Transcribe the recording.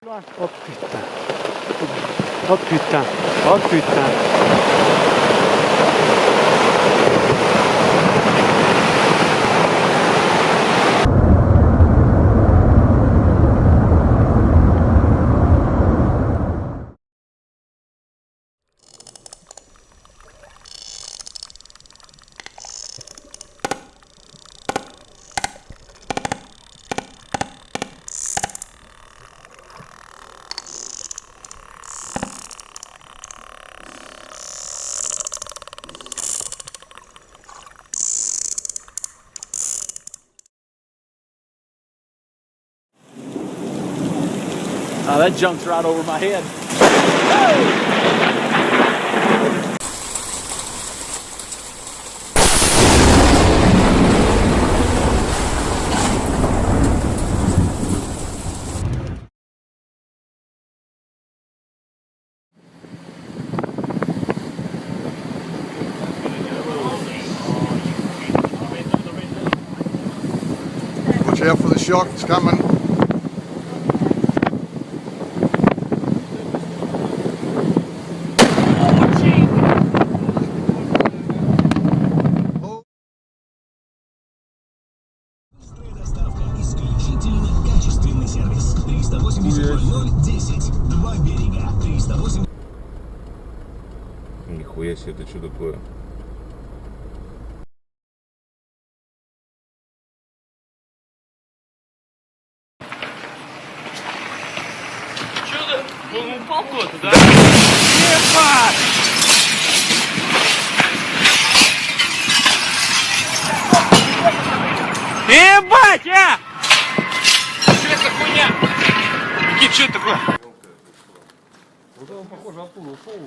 Oh putain. Oh putain. Oh putain. Oh, that jumped right over my head. Watch out for the shock, it's coming. Исключительно качественный сервис. 380 Два берега. 380. Нихуя себе, это что такое? Че ты? Он упал куда-то, да? Ебать! Ебать, а! Что это хуйня? Никит, что это такое? Вот он, похоже, оттуда ушел,